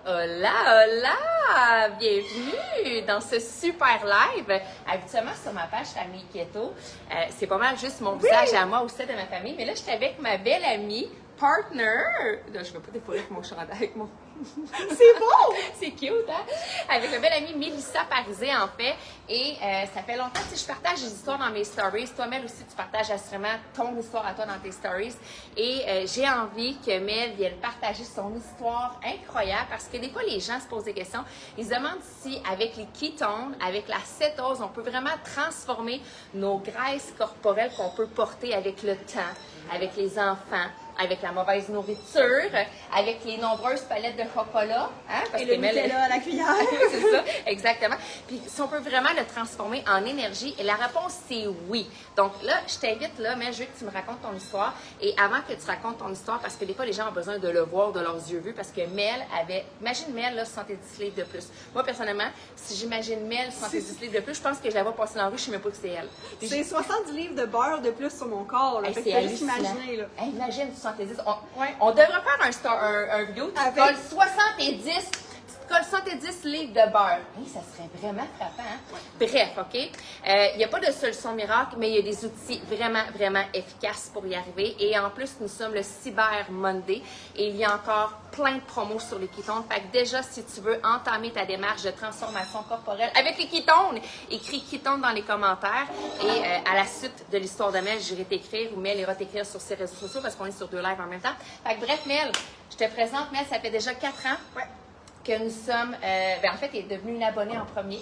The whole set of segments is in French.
Hola, hola! Bienvenue dans ce super live. Habituellement, sur ma page Famille Keto, c'est pas mal juste mon visage à moi ou celle de ma famille. Mais là, j'étais avec ma belle amie, partner. Là, je vais pas déposer avec mon chandail, avec mon... C'est beau! C'est cute, hein? Avec ma belle amie Mélissa Parisé, en fait. Et ça fait longtemps que je partage des histoires dans mes stories. Toi, Mel, aussi, tu partages assurément ton histoire à toi dans tes stories. Et j'ai envie que Mel vienne partager son histoire incroyable parce que des fois, les gens se posent des questions. Ils se demandent si, avec les ketones, avec la cétose, on peut vraiment transformer nos graisses corporelles qu'on peut porter avec le temps, avec les enfants, avec la mauvaise nourriture, avec les nombreuses palettes de chocolat. Hein, parce et le Nutella à la cuillère. C'est ça, exactement. Puis si on peut vraiment le transformer en énergie, et la réponse, c'est oui. Donc là, je t'invite là, mais je veux que tu me racontes ton histoire. Et avant que tu racontes ton histoire, parce que des fois, les gens ont besoin de le voir de leurs yeux vus, parce que Mel avait... Imagine Mel, là, 70 livres de plus. Moi, personnellement, si j'imagine Mel 70 livres de plus, je pense que je la vois passer dans la rue, je ne sais même pas que c'est elle. C'est 70 livres de beurre de plus sur mon corps. Là. C'est hallucinant. Imaginer, là. Hey, imagine 70. On devrait faire un vidéo. Tu te colles 70. Tu te colles 70 livres de beurre. Hey, ça serait vraiment frappant. Hein? Bref, OK? Il n'y a pas de solution miracle, mais il y a des outils vraiment, vraiment efficaces pour y arriver. Et en plus, nous sommes le Cyber Monday et il y a encore plein de promos sur les ketones. Fait que déjà, si tu veux entamer ta démarche de transformation corporelle avec les ketones, écris ketone dans les commentaires. Et à la suite de l'histoire de Mel, j'irai t'écrire ou Mel ira t'écrire sur ses réseaux sociaux parce qu'on est sur 2 lives en même temps. Fait que bref, Mel, je te présente. Mel, ça fait déjà 4 ans que nous sommes... en fait, tu es devenue une abonnée en premier.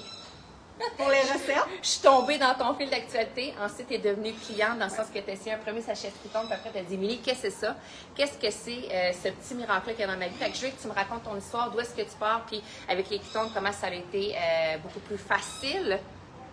Pour les recettes. Je suis tombée dans ton fil d'actualité. Ensuite, tu es devenue cliente dans le sens que tu as essayé un premier sachet de ketone. Puis après, tu as dit, Émilie, qu'est-ce que c'est ça? Qu'est-ce que c'est ce petit miracle-là qu'il y a dans ma vie? Fait que je veux que tu me racontes ton histoire, d'où est-ce que tu pars, puis avec les ketones, comment ça a été beaucoup plus facile.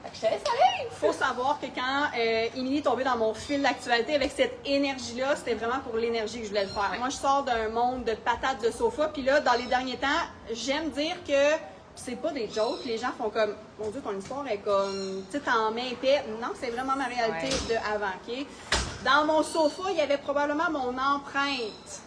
Fait que je te laisse aller! Il faut savoir que quand Émilie est tombée dans mon fil d'actualité avec cette énergie-là, c'était vraiment pour l'énergie que je voulais le faire. Moi, je sors d'un monde de patates de sofa. Puis là, dans les derniers temps, j'aime dire que c'est pas des jokes. Les gens font comme, mon Dieu, ton histoire est comme, tu sais, t'en mets épais. Non, c'est vraiment ma réalité de avant, OK? Dans mon sofa, il y avait probablement mon empreinte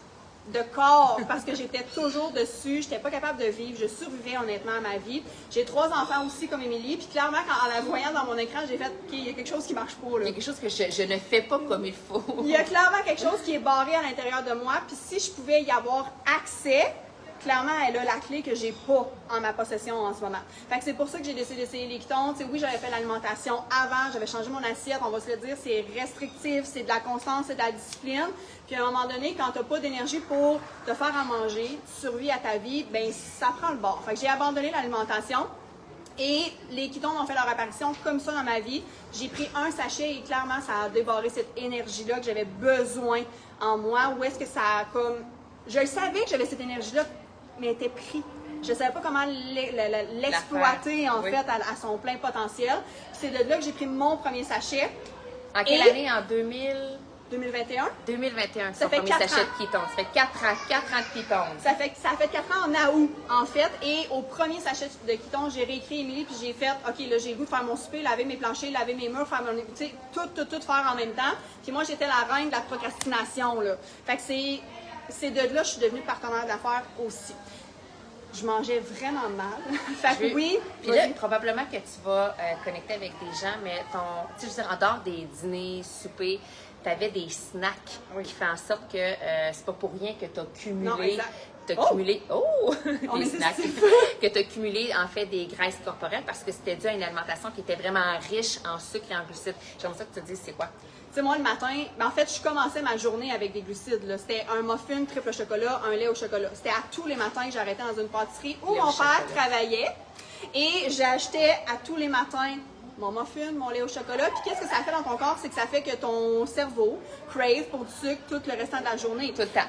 de corps parce que j'étais toujours dessus. J'étais pas capable de vivre. Je survivais honnêtement à ma vie. J'ai 3 enfants aussi comme Émilie. Puis clairement, en la voyant dans mon écran, j'ai fait, OK, il y a quelque chose qui marche pas, là. Il y a quelque chose que je ne fais pas comme il faut. Il y a clairement quelque chose qui est barré à l'intérieur de moi. Puis si je pouvais y avoir accès, clairement, elle a la clé que j'ai pas en ma possession en ce moment. Fait que c'est pour ça que j'ai décidé d'essayer les ketones. Oui, j'avais fait l'alimentation avant, j'avais changé mon assiette, on va se le dire, c'est restrictif, c'est de la constance, c'est de la discipline. Puis à un moment donné, quand tu n'as pas d'énergie pour te faire à manger, tu survis à ta vie, ben ça prend le bord. Fait que j'ai abandonné l'alimentation. Et les ketones ont fait leur apparition comme ça dans ma vie. J'ai pris un sachet et clairement, ça a débarré cette énergie-là que j'avais besoin en moi. Où est-ce que ça a comme... Je le savais que j'avais cette énergie-là, mais elle était prise. Je ne savais pas comment l'exploiter, en fait, à son plein potentiel. C'est de là que j'ai pris mon premier sachet. En quelle année? En 2021. 2021, ça son fait premier 4 sachet ans. de ketone. Ça fait 4 ans de ketone. Ça fait 4 ans en août, en fait. Et au premier sachet de ketone, j'ai réécrit Émilie, puis j'ai fait, OK, là, j'ai le goût de faire mon souper, laver mes planchers, laver mes murs, faire mon... Tu sais, tout faire en même temps. Puis moi, j'étais la reine de la procrastination, là. Fait que c'est de là que je suis devenue partenaire d'affaires aussi. Je mangeais vraiment mal. Fait que oui. Puis là, probablement que tu vas connecter avec des gens, mais tu sais, je veux dire, en dehors des dîners, soupers, tu avais des snacks qui font en sorte que c'est pas pour rien que tu as cumulé. Non, exact. Des snacks. Que tu as cumulé, en fait, des graisses corporelles parce que c'était dû à une alimentation qui était vraiment riche en sucre et en glucides. J'aimerais ça que tu te dises, c'est quoi? Tu sais, moi, le matin, en fait, je commençais ma journée avec des glucides. C'était un muffin triple chocolat, un lait au chocolat. C'était à tous les matins que j'arrêtais dans une pâtisserie où mon père travaillait. Et j'achetais à tous les matins mon muffin, mon lait au chocolat. Puis qu'est-ce que ça fait dans ton corps? C'est que ça fait que ton cerveau crave pour du sucre tout le restant de la journée. Tout le temps.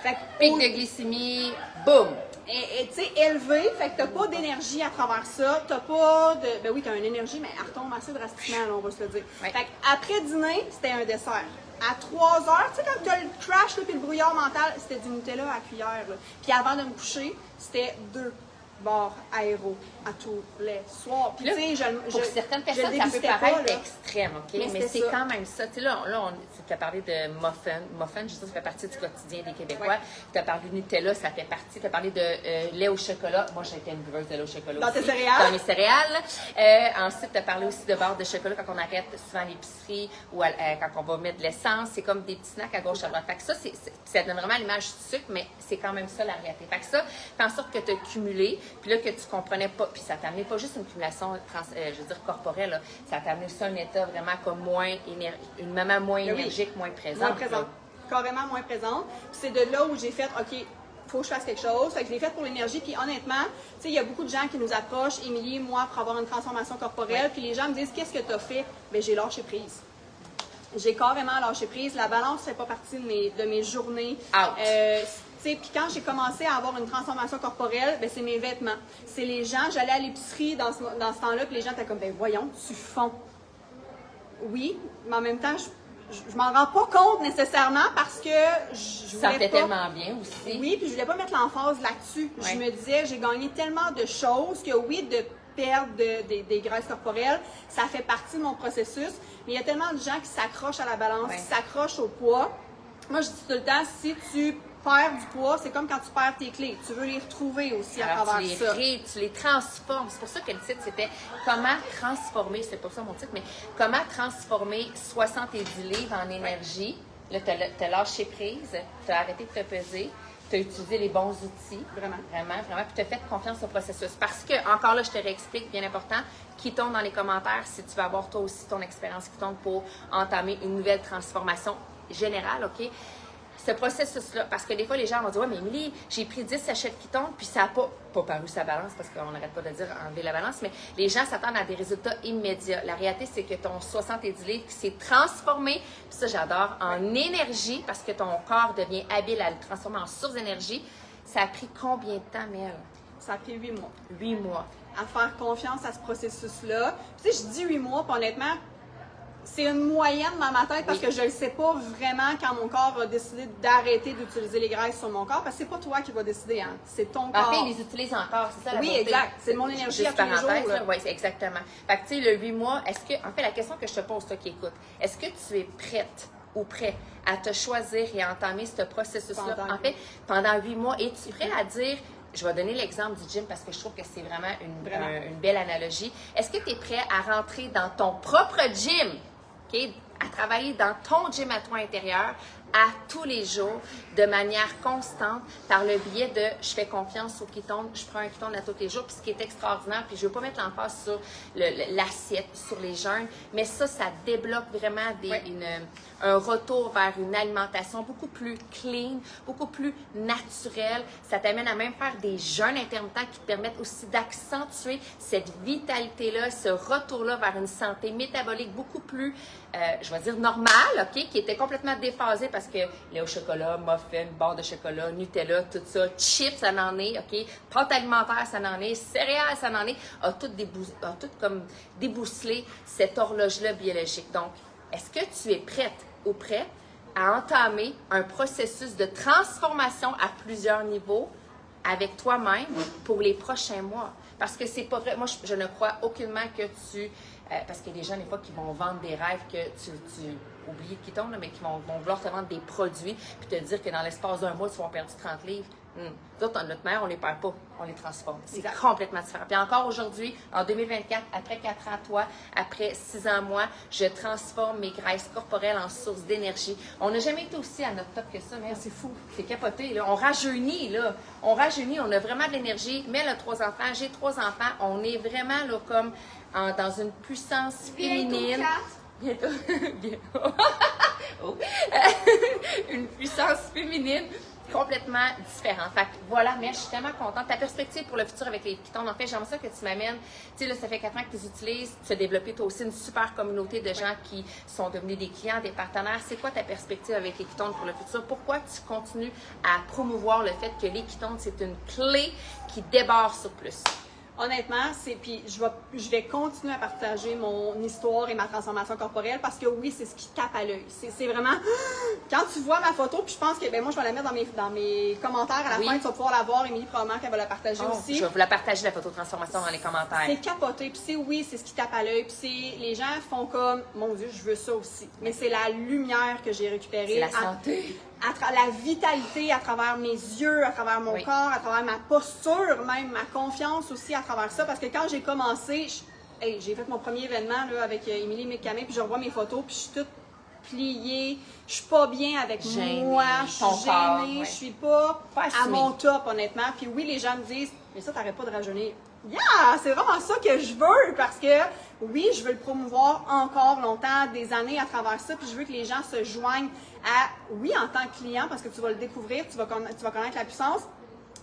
Fait pic de glycémie, boum! Et tu sais, élevé, fait que t'as pas d'énergie à travers ça, t'as pas de... Ben oui, t'as une énergie, mais elle retombe assez drastiquement, là, on va se le dire. Ouais. Fait qu'après dîner, c'était un dessert. À 3 heures, tu sais, quand t'as le crash, là, puis le brouillard mental, c'était du Nutella à la cuillère, là. Puis avant de me coucher, c'était 2. barre aéro à tous les soirs. Puis, Là, tu sais, pour certaines personnes, ça peut paraître extrême, OK? Mais c'est quand même ça. Tu sais, là tu as parlé de muffin. Muffin, je sais, ça fait partie du quotidien des Québécois. Ouais. Tu as parlé de Nutella, ça fait partie. Tu as parlé de lait au chocolat. Moi, j'ai été une buveuse de lait au chocolat dans aussi. Tes céréales? Dans mes céréales. Ensuite, tu as parlé aussi de barres de chocolat quand on arrête souvent à l'épicerie ou quand on va mettre de l'essence. C'est comme des petits snacks à gauche, à droite. Fait que ça donne vraiment l'image du sucre, mais c'est quand même ça la réalité. Fait que ça fait en sorte que tu as cumulé, puis là, que tu comprenais pas, puis ça t'a amené pas juste une accumulation, corporelle, là, ça t'a amené aussi un état vraiment comme une maman moins énergique, moins présente. Moins présente. Carrément moins présente. Puis c'est de là où j'ai fait, OK, faut que je fasse quelque chose. Fait que je l'ai fait pour l'énergie. Puis honnêtement, tu sais, il y a beaucoup de gens qui nous approchent, Émilie, moi, pour avoir une transformation corporelle. Oui. Puis les gens me disent, qu'est-ce que tu as fait? Bien, j'ai lâché prise. J'ai carrément lâché prise. La balance ne fait pas partie de mes journées. Puis quand j'ai commencé à avoir une transformation corporelle, ben c'est mes vêtements. C'est les gens, j'allais à l'épicerie dans ce temps-là, puis les gens étaient comme, ben voyons, tu fonds. Oui, mais en même temps, je m'en rends pas compte nécessairement parce que je voulais ça fait tellement bien aussi. Oui, puis je voulais pas mettre l'emphase là-dessus. Ouais. Je me disais, j'ai gagné tellement de choses que oui, de perdre des graisses corporelles, ça fait partie de mon processus. Mais il y a tellement de gens qui s'accrochent à la balance, qui s'accrochent au poids. Moi, je dis tout le temps, si tu perds du poids, c'est comme quand tu perds tes clés. Tu veux les retrouver aussi à travers ça. Tu les transformes. C'est pour ça que le titre, c'était « Comment transformer », c'est pour ça mon titre, mais « Comment transformer 70 livres en énergie ». Là, tu as lâché prise, tu as arrêté de te peser, tu as utilisé les bons outils. Vraiment. Puis tu as fait confiance au processus. Parce que, encore là, je te réexplique, bien important, quitte-t-on dans les commentaires si tu veux avoir toi aussi ton expérience quitte-t-on pour entamer une nouvelle transformation générale, OK? Ce processus-là, parce que des fois, les gens vont dire « Ouais, mais Émilie, j'ai pris 10 sachets de quitte-on, puis ça n'a pas paru sa balance, parce qu'on n'arrête pas de dire enlever la balance, mais les gens s'attendent à des résultats immédiats. La réalité, c'est que ton 70 livres qui s'est transformé, puis ça, j'adore, en énergie, parce que ton corps devient habile à le transformer en source d'énergie. Ça a pris combien de temps, Mel? Ça a pris 8 mois. 8 mois. À faire confiance à ce processus-là. Tu sais, je dis 8 mois, puis honnêtement, c'est une moyenne dans ma tête parce que je ne sais pas vraiment quand mon corps a décidé d'arrêter d'utiliser les graisses sur mon corps parce que c'est pas toi qui vas décider, hein. C'est ton corps. En fait, ils les utilisent encore, c'est ça la Oui, beauté. exact. C'est mon énergie à tous les jours. Oui, c'est exactement. Fait que tu sais, le 8 mois, en fait, la question que je te pose, toi qui écoutes, est-ce que tu es prête ou prêt à te choisir et à entamer ce processus-là? En fait, pendant 8 mois, es-tu prêt à dire... Je vais donner l'exemple du gym parce que je trouve que c'est vraiment une belle analogie. Est-ce que tu es prêt à rentrer dans ton propre gym, okay, à travailler dans ton gym à toi intérieur à tous les jours, de manière constante, par le biais de « je fais confiance au ketone, je prends un ketone à tous les jours », puis ce qui est extraordinaire, puis je ne veux pas mettre l'emphase sur l'assiette, sur les jeûnes, mais ça débloque vraiment un retour vers une alimentation beaucoup plus clean, beaucoup plus naturelle. Ça t'amène à même faire des jeûnes intermittents qui te permettent aussi d'accentuer cette vitalité-là, ce retour-là vers une santé métabolique beaucoup plus, je vais dire, normale, OK, qui était complètement déphasée parce que lait au chocolat, muffin, barre de chocolat, Nutella, tout ça, chips, ça en est, OK, pâte alimentaire, ça en est, céréales, ça en est, a tout comme débousselé cette horloge-là biologique. Donc, est-ce que tu es prête ou prêt à entamer un processus de transformation à plusieurs niveaux avec toi-même pour les prochains mois? Parce que c'est pas vrai. Moi, je ne crois aucunement que tu... parce qu'il y a des gens, des fois, qui vont vendre des rêves que tu oublies qui tombent, mais qui vont vouloir te vendre des produits puis te dire que dans l'espace d'un mois, tu vas perdre 30 livres. Nous autres, notre mère, on les perd pas, on les transforme. C'est complètement différent. Puis encore aujourd'hui, en 2024, après 4 ans à toi, après 6 ans à moi, je transforme mes graisses corporelles en source d'énergie. On n'a jamais été aussi à notre top que ça, mais c'est fou. C'est capoté, là. On rajeunit, là. On rajeunit, on a vraiment de l'énergie. Mais elle a 3 enfants, j'ai 3 enfants. On est vraiment, là, comme dans une puissance féminine. Bientôt. Oh. Une puissance féminine complètement différente. Fait que voilà, mais je suis tellement contente. Ta perspective pour le futur avec les ketones, en fait, j'aimerais ça que tu m'amènes. Tu sais, là, ça fait 4 ans que tu les utilises. Tu as développé toi aussi une super communauté de gens qui sont devenus des clients, des partenaires. C'est quoi ta perspective avec les ketones pour le futur? Pourquoi tu continues à promouvoir le fait que les ketones, c'est une clé qui déborde sur plus? Honnêtement, puis je vais continuer à partager mon histoire et ma transformation corporelle parce que oui, c'est ce qui tape à l'œil. C'est vraiment, quand tu vois ma photo, puis je pense que, ben moi, je vais la mettre dans mes commentaires à la fin, tu vas pouvoir la voir, Émilie, probablement qu'elle va la partager aussi. Je vais vous la partager, la photo de transformation, dans les commentaires. C'est capoté, puis c'est ce qui tape à l'œil, puis les gens font comme, mon Dieu, je veux ça aussi. Mais c'est la lumière que j'ai récupérée. C'est la santé. La vitalité à travers mes yeux, à travers mon corps, à travers ma posture, même ma confiance aussi à travers ça. Parce que quand j'ai commencé, j'ai fait mon premier événement là, avec Émilie Mécamé, puis je revois mes photos, puis je suis toute pliée, je suis pas bien avec moi, je suis gênée, je suis pas à mon top honnêtement. Puis oui, les gens me disent, mais ça t'arrêtes pas de rajeunir. Yeah! C'est vraiment ça que je veux parce que oui, je veux le promouvoir encore longtemps, des années à travers ça, puis je veux que les gens se joignent à, oui, en tant que client, parce que tu vas le découvrir, tu vas connaître la puissance,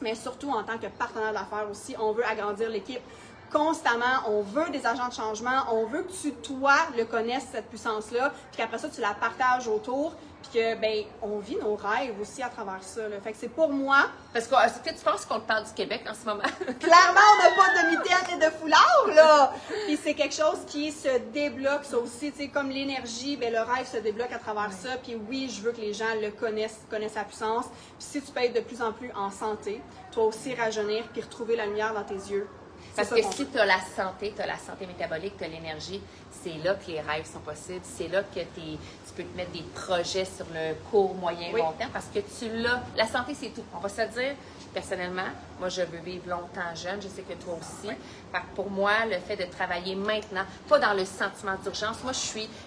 mais surtout en tant que partenaire d'affaires aussi, on veut agrandir l'équipe constamment, on veut des agents de changement, on veut que toi, le connaisses, cette puissance-là, puis qu'après ça, tu la partages autour, puis que, ben, on vit nos rêves aussi à travers ça, là. Fait que c'est pour moi. Parce que est-ce que tu penses qu'on te parle du Québec en ce moment? Clairement, on n'a pas de mitaine et de foulard, là! Puis c'est quelque chose qui se débloque, ça aussi, tu sais, comme l'énergie, ben, le rêve se débloque à travers ça, puis oui, je veux que les gens le connaissent sa puissance, puis si tu peux être de plus en plus en santé, toi aussi rajeunir, puis retrouver la lumière dans tes yeux. Parce que si tu as la santé métabolique, tu as l'énergie, c'est là que les rêves sont possibles. C'est là que tu peux te mettre des projets sur le court, moyen, long terme parce que tu l'as. La santé, c'est tout. On va se le dire, personnellement, moi, je veux vivre longtemps jeune. Je sais que toi aussi. Fait que pour moi, le fait de travailler maintenant, pas dans le sentiment d'urgence. Moi,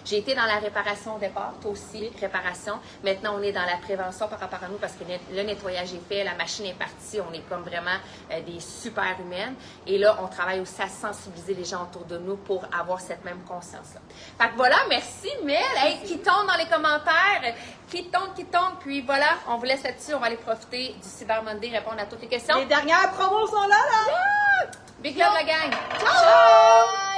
j'ai été dans la réparation au départ, toi aussi, réparation. Maintenant, on est dans la prévention par rapport à nous parce que le nettoyage est fait, la machine est partie. On est comme vraiment des super humaines. Et là, on travaille aussi à sensibiliser les gens autour de nous pour avoir cette même conscience-là. Fait que voilà, merci Mel. Hey, qui tombe dans les commentaires, qui tombe. Puis voilà, on vous laisse là-dessus. On va aller profiter du Cyber Monday, répondre à toutes les questions. Les dernières promos sont là! Big love la gang! Ciao!